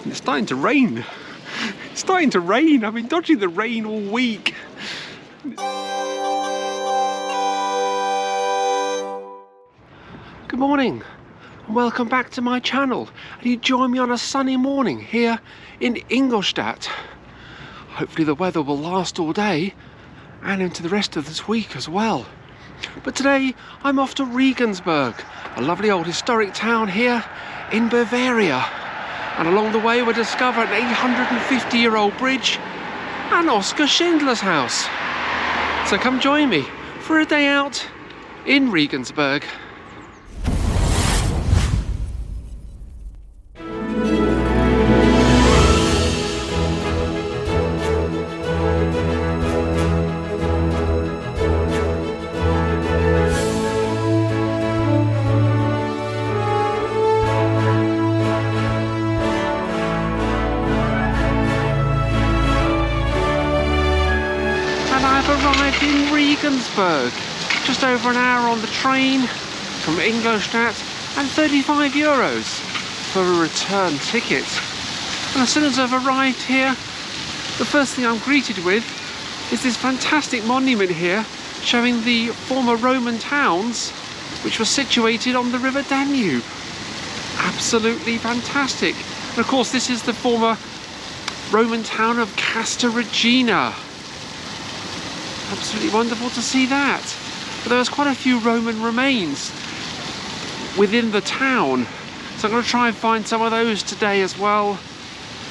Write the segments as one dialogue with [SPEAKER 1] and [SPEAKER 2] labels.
[SPEAKER 1] It's starting to rain. It's starting to rain. I've been dodging the rain all week. Good morning and welcome back to my channel. And you join me on a sunny morning here in Ingolstadt. Hopefully the weather will last all day and into the rest of this week as well. But today I'm off to Regensburg, a lovely old historic town here in Bavaria. And along the way we'll discover an 850-year-old bridge and Oskar Schindler's house. So come join me for a day out in Regensburg. Arrived in Regensburg, just over an hour on the train from Ingolstadt and €35 for a return ticket. And as soon as I've arrived here, the first thing I'm greeted with is this fantastic monument here showing the former Roman towns which were situated on the River Danube. Absolutely fantastic. And of course this is the former Roman town of Castra Regina. Absolutely wonderful to see that. But there's quite a few Roman remains within the town, so I'm going to try and find some of those today as well,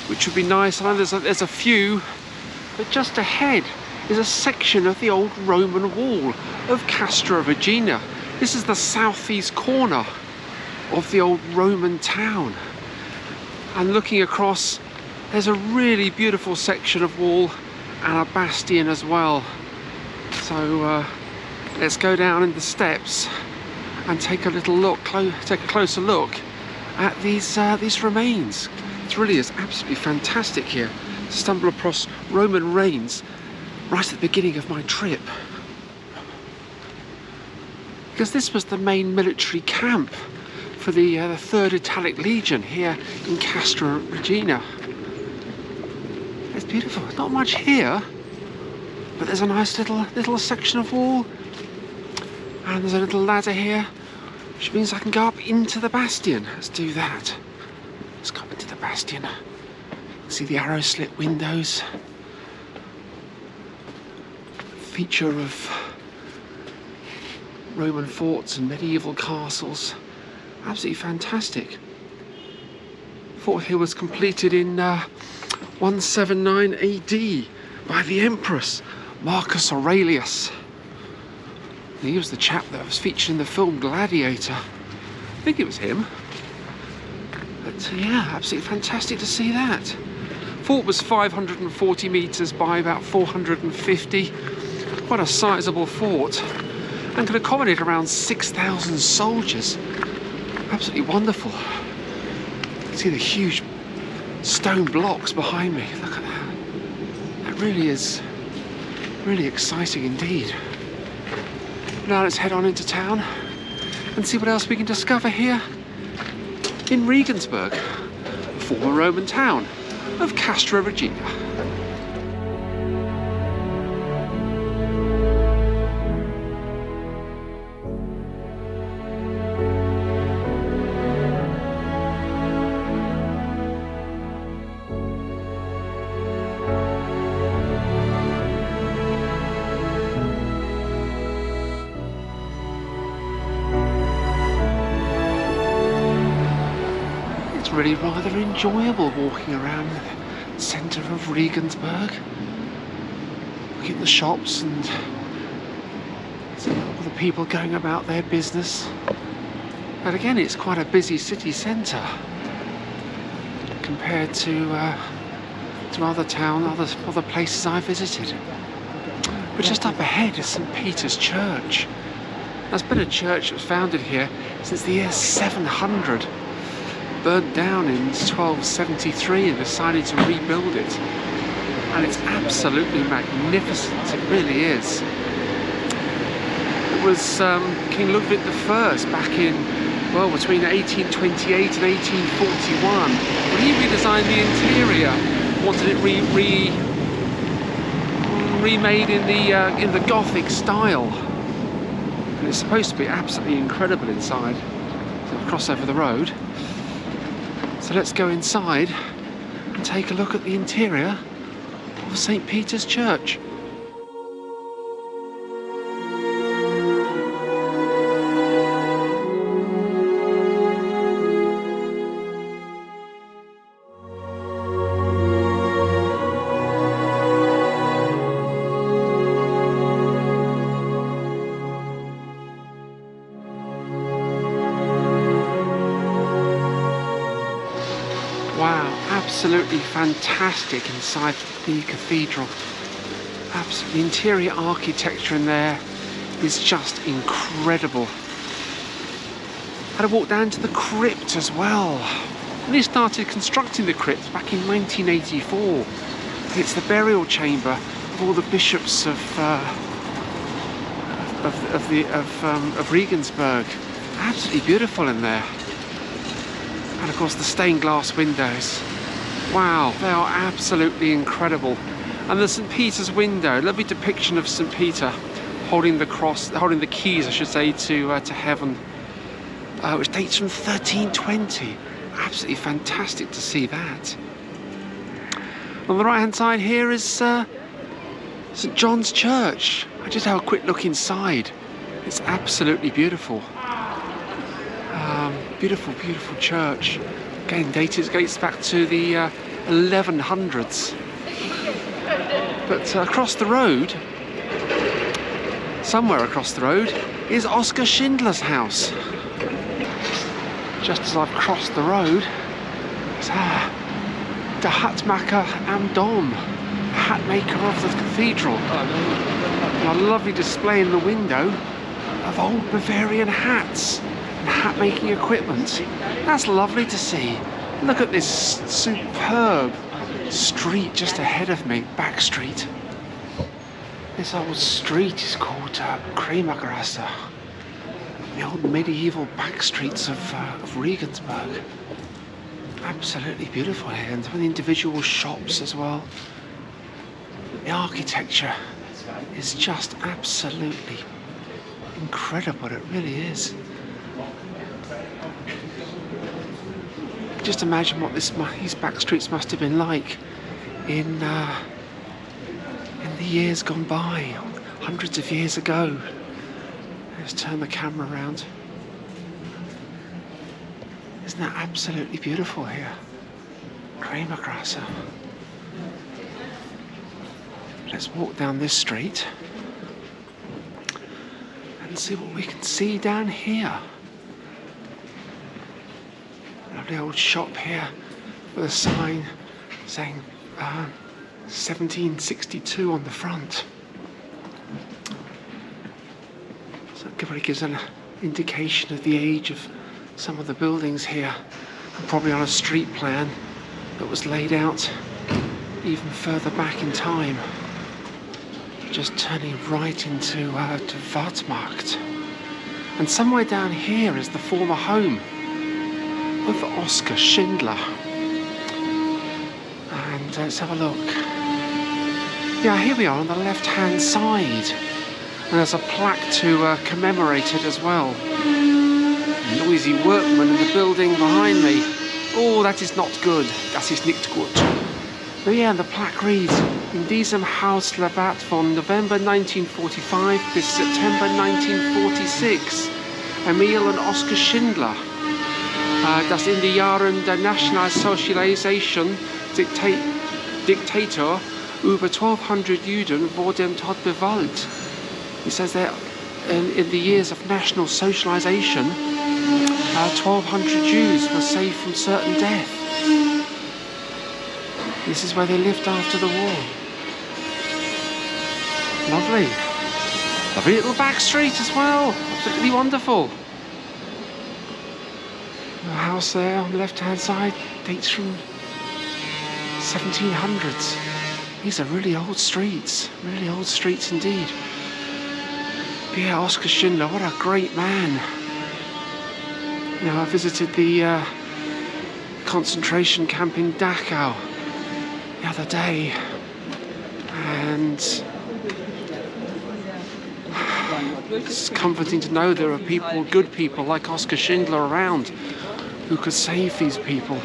[SPEAKER 1] which would be nice. I know there's a few, but just ahead is a section of the old Roman wall of Castra Regina. This is the southeast corner of the old Roman town, and looking across there's a really beautiful section of wall and a bastion as well. So let's go down in the steps and take a little look, take a closer look at these remains. It really is absolutely fantastic here to stumble across Roman remains right at the beginning of my trip, because this was the main military camp for the 3rd Italic Legion here in Castra Regina. It's beautiful. Not much here, but there's a nice little section of wall, and there's a little ladder here, which means I can go up into the bastion. Let's do that. Let's go up into the bastion. See the arrow slit windows. Feature of Roman forts and medieval castles. Absolutely fantastic. Fort here was completed in 179 AD by the Empress Marcus Aurelius. He was the chap that was featured in the film Gladiator. I think it was him. But yeah, absolutely fantastic to see that. Fort was 540 metres by about 450. Quite a sizable fort, and could accommodate around 6,000 soldiers. Absolutely wonderful. You can see the huge stone blocks behind me. Look at that. That really is really exciting indeed. Now let's head on into town and see what else we can discover here in Regensburg, the former Roman town of Castra Regina. Really rather enjoyable walking around the centre of Regensburg, looking at the shops and all the people going about their business. But again, it's quite a busy city centre compared to other towns, other places I visited. But just up ahead is St. Peter's Church. That's been a church that was founded here since the year 700. Burned down in 1273 and decided to rebuild it, and it's absolutely magnificent. It really is. It was King Ludwig I back in well, between 1828 and 1841. When he redesigned the interior, wanted it remade in the Gothic style. And it's supposed to be absolutely incredible inside. So I'll cross over the road. So let's go inside and take a look at the interior of St. Peter's Church. Wow, absolutely fantastic inside the cathedral. Absolutely, the interior architecture in there is just incredible. Had to walk down to the crypt as well. And they started constructing the crypt back in 1984. It's the burial chamber of all the bishops of Regensburg. Absolutely beautiful in there. And of course the stained glass windows. Wow, they are absolutely incredible. And the St. Peter's window, lovely depiction of St. Peter holding the cross, holding the keys, I should say, to heaven, which dates from 1320. Absolutely fantastic to see that. On the right hand side here is St. John's Church. I just have a quick look inside. It's absolutely beautiful. Beautiful, beautiful church. Again, dates back to the 1100s. But across the road, somewhere across the road, is Oskar Schindler's house. Just as I've crossed the road, it's the Hatmaker am Dom, hat maker of the cathedral. And a lovely display in the window of old Bavarian hats. Hat making equipment. That's lovely to see. Look at this superb street just ahead of me, back street. This old street is called Kremagrasse, the old medieval back streets of Regensburg. Absolutely beautiful here, and some of the individual shops as well. The architecture is just absolutely incredible, it really is. Just imagine what these back streets must have been like in the years gone by, hundreds of years ago. Let's turn the camera around. Isn't that absolutely beautiful here? Kremagrasse. Let's walk down this street and see what we can see down here. Lovely old shop here with a sign saying 1762 on the front. So it probably gives an indication of the age of some of the buildings here, and probably on a street plan that was laid out even further back in time. Just turning right into to Wartmarkt. And somewhere down here is the former home of Oskar Schindler. And let's have a look. Yeah, here we are on the left-hand side. And there's a plaque to commemorate it as well. Noisy workmen in the building behind me. Oh, that is not good. Das ist nicht gut. But yeah, the plaque reads, in diesem Haus lebt von November 1945 bis September 1946 Emil und Oskar Schindler. Das in den Jahren der Nationalsozialisation Diktator über 1200 Juden wurden tot bewahrt. He says that in the years of National Socialization, 1200 Jews were saved from certain death. This is where they lived after the war. Lovely. Lovely little back street as well. Absolutely wonderful. The house there on the left-hand side dates from 1700s. These are really old streets indeed. But yeah, Oskar Schindler, what a great man. You know, I visited the concentration camp in Dachau the other day, and it's comforting to know there are people, good people like Oskar Schindler around who could save these people.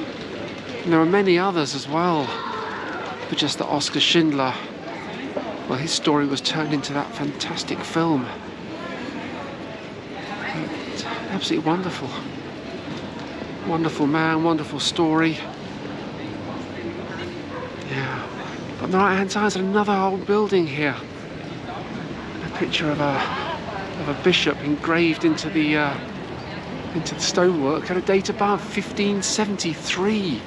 [SPEAKER 1] And there are many others as well, but just that Oskar Schindler, well, his story was turned into that fantastic film. It's absolutely wonderful. Wonderful man, wonderful story. Yeah. But on the right hand side is another old building here. A picture of a bishop engraved into the stonework at a date above 1573.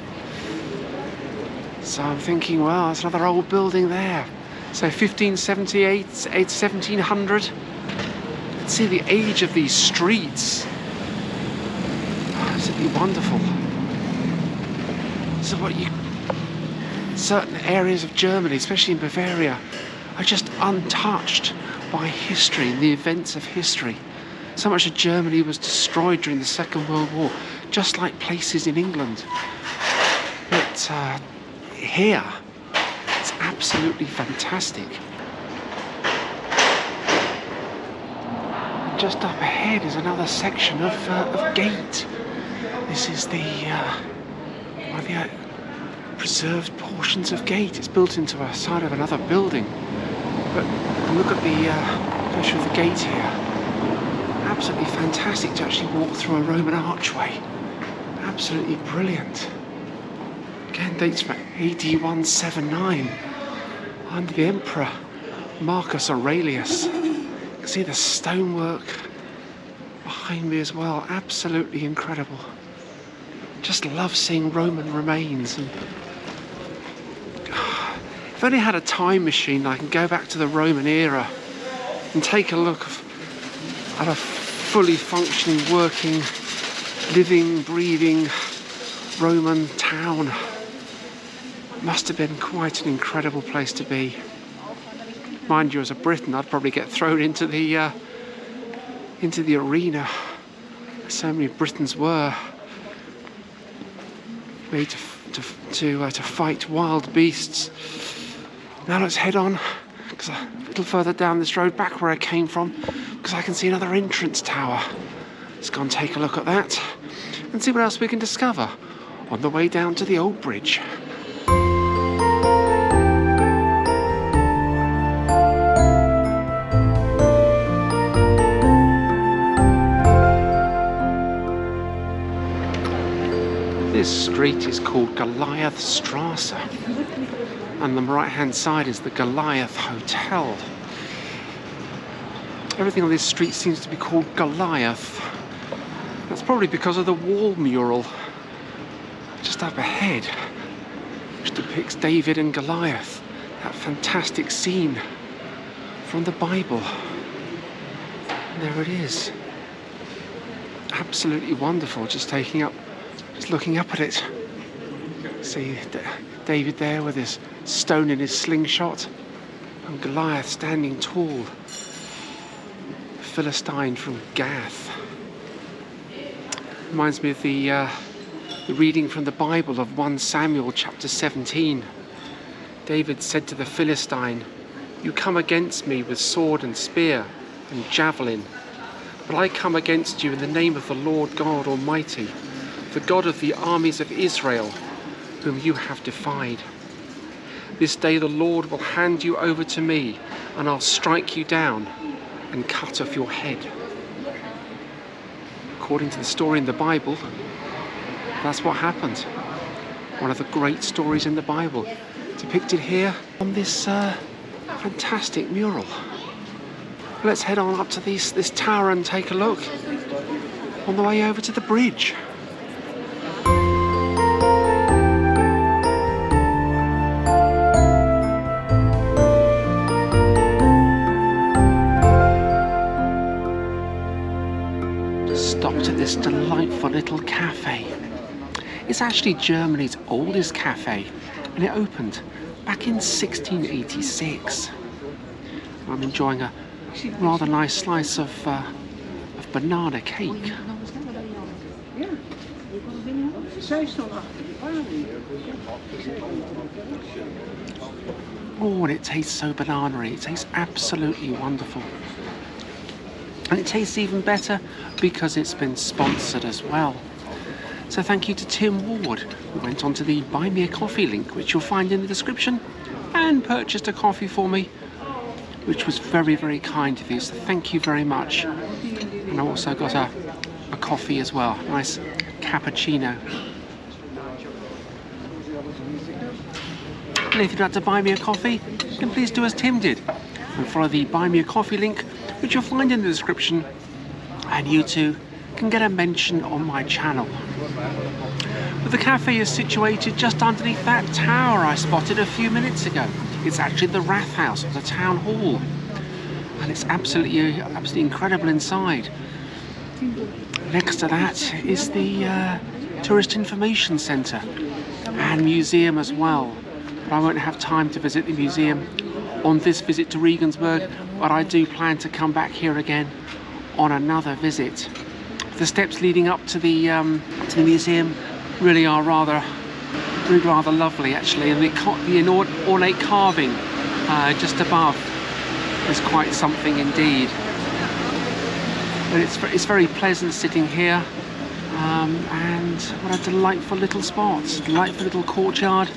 [SPEAKER 1] So I'm thinking, well, that's another old building there. So 1578, 1700. Let's see the age of these streets. Absolutely wonderful. So certain areas of Germany, especially in Bavaria, are just untouched by history and the events of history. So much of Germany was destroyed during the Second World War, just like places in England. But here, it's absolutely fantastic. Just up ahead is another section of gate. This is one of the preserved portions of gate. It's built into a side of another building. But look at go through the gate here. Absolutely fantastic to actually walk through a Roman archway. Absolutely brilliant. Again, dates from AD 179 under the Emperor Marcus Aurelius. You can see the stonework behind me as well. Absolutely incredible. Just love seeing Roman remains. And if I only had a time machine, I can go back to the Roman era and take a look at a fully functioning, working, living, breathing Roman town. It must have been quite an incredible place to be. Mind you, as a Briton, I'd probably get thrown into the arena. So many Britons were made to fight wild beasts. Now let's head on, because a little further down this road, back where I came from, because I can see another entrance tower. Let's go and take a look at that and see what else we can discover on the way down to the old bridge. This street is called Goliath Strasse, and on the right hand side is the Goliath Hotel. Everything on this street seems to be called Goliath. That's probably because of the wall mural just up ahead, which depicts David and Goliath, that fantastic scene from the Bible. And there it is. Absolutely wonderful, just looking up at it. See David there with his stone in his slingshot, and Goliath standing tall, Philistine from Gath. Reminds me of the reading from the Bible of 1 Samuel chapter 17. David said to the Philistine, "You come against me with sword and spear and javelin, but I come against you in the name of the Lord God Almighty, the God of the armies of Israel, whom you have defied. This day the Lord will hand you over to me, and I'll strike you down and cut off your head." According to the story in the Bible, that's what happened. One of the great stories in the Bible, depicted here on this fantastic mural. Let's head on up to this tower and take a look on the way over to the bridge. Stopped at this delightful little cafe. It's actually Germany's oldest cafe, and it opened back in 1686. I'm enjoying a rather nice slice of banana cake. Oh, and it tastes so banana-y. It tastes absolutely wonderful. And it tastes even better because it's been sponsored as well. So thank you to Tim Ward, who went onto the Buy Me a Coffee link, which you'll find in the description, and purchased a coffee for me, which was very, very kind of you. So thank you very much. And I also got a coffee as well, nice cappuccino. And if you'd like to buy me a coffee, then please do as Tim did and follow the Buy Me a Coffee link, which you'll find in the description, and you too can get a mention on my channel. But the cafe is situated just underneath that tower I spotted a few minutes ago. It's actually the Rathaus, or the town hall, and it's absolutely incredible inside. Next to that is the Tourist Information Centre and museum as well. But I won't have time to visit the museum on this visit to Regensburg, but I do plan to come back here again on another visit. The steps leading up to the museum really are rather lovely actually, and the ornate carving just above is quite something indeed. But it's very pleasant sitting here, and what a delightful little spot, delightful little courtyard.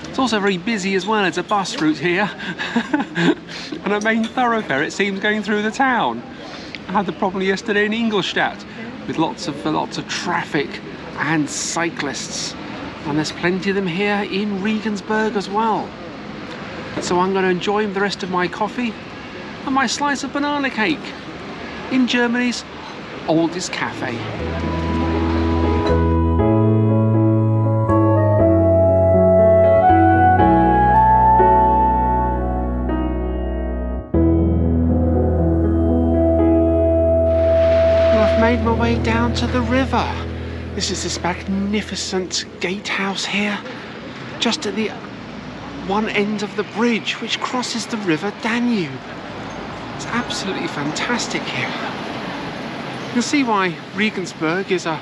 [SPEAKER 1] It's also very busy as well. It's a bus route here and a main thoroughfare, it seems, going through the town. I had the problem yesterday in Ingolstadt with lots of traffic and cyclists, and there's plenty of them here in Regensburg as well. So I'm going to enjoy the rest of my coffee and my slice of banana cake in Germany's oldest cafe. Made my way down to the river. This is this magnificent gatehouse here, just at the one end of the bridge which crosses the river Danube. It's absolutely fantastic here. You can see why Regensburg is a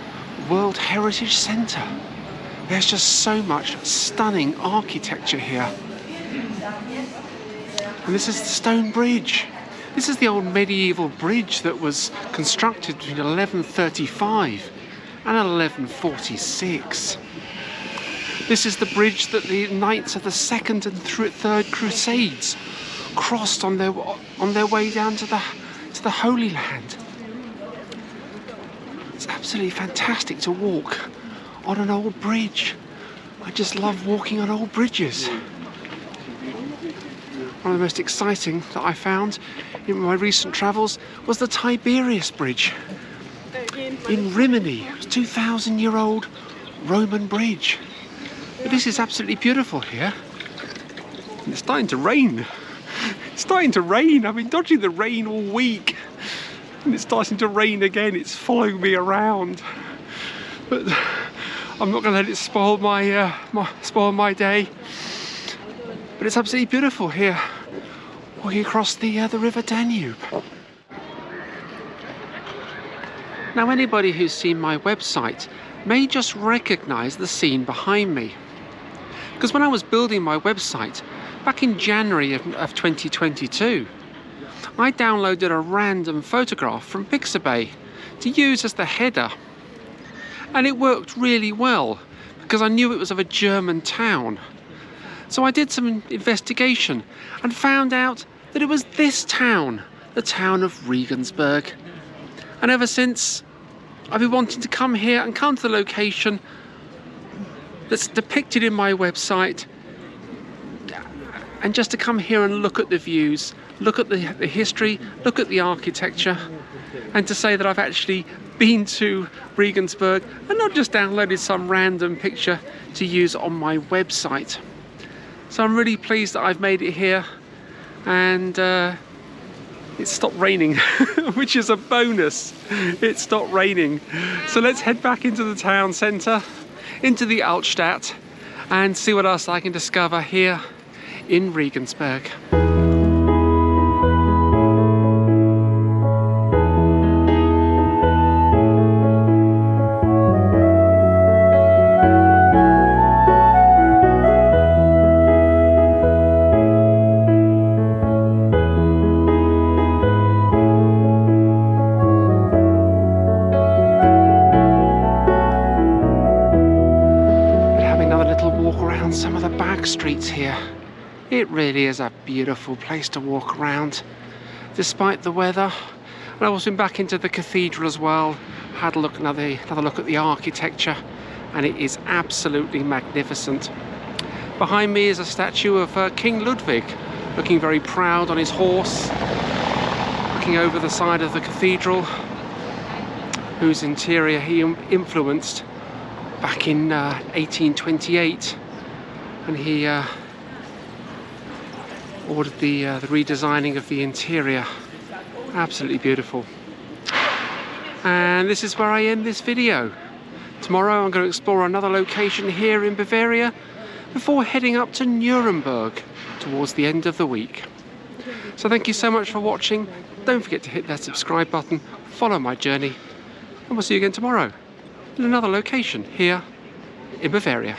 [SPEAKER 1] World Heritage Centre. There's just so much stunning architecture here. And this is the stone bridge. This is the old medieval bridge that was constructed between 1135 and 1146. This is the bridge that the knights of the Second and Third Crusades crossed on their way down to the Holy Land. It's absolutely fantastic to walk on an old bridge. I just love walking on old bridges. One of the most exciting that I found in my recent travels was the Tiberius Bridge in Rimini. It's a 2,000-year-old Roman bridge. But this is absolutely beautiful here. And it's starting to rain. It's starting to rain. I've been dodging the rain all week, and it's starting to rain again. It's following me around. But I'm not going to let it spoil my day. But it's absolutely beautiful here, walking across the River Danube. Now, anybody who's seen my website may just recognise the scene behind me. Because when I was building my website back in January of 2022, I downloaded a random photograph from Pixabay to use as the header. And it worked really well because I knew it was of a German town. So I did some investigation and found out that it was this town, the town of Regensburg. And ever since, I've been wanting to come here and come to the location that's depicted in my website, and just to come here and look at the views, look at the history, look at the architecture, and to say that I've actually been to Regensburg and not just downloaded some random picture to use on my website. So I'm really pleased that I've made it here, and it stopped raining, which is a bonus. It stopped raining. So let's head back into the town centre, into the Altstadt, and see what else I can discover here in Regensburg. some of the back streets here. It really is a beautiful place to walk around, despite the weather. And I've also been back into the cathedral as well, had a look, another look at the architecture, and it is absolutely magnificent. Behind me is a statue of King Ludwig, looking very proud on his horse, looking over the side of the cathedral, whose interior he influenced back in 1828, when he ordered the redesigning of the interior. Absolutely beautiful. And this is where I end this video. Tomorrow I'm going to explore another location here in Bavaria before heading up to Nuremberg towards the end of the week. So thank you so much for watching. Don't forget to hit that subscribe button, follow my journey, and we'll see you again tomorrow in another location here in Bavaria.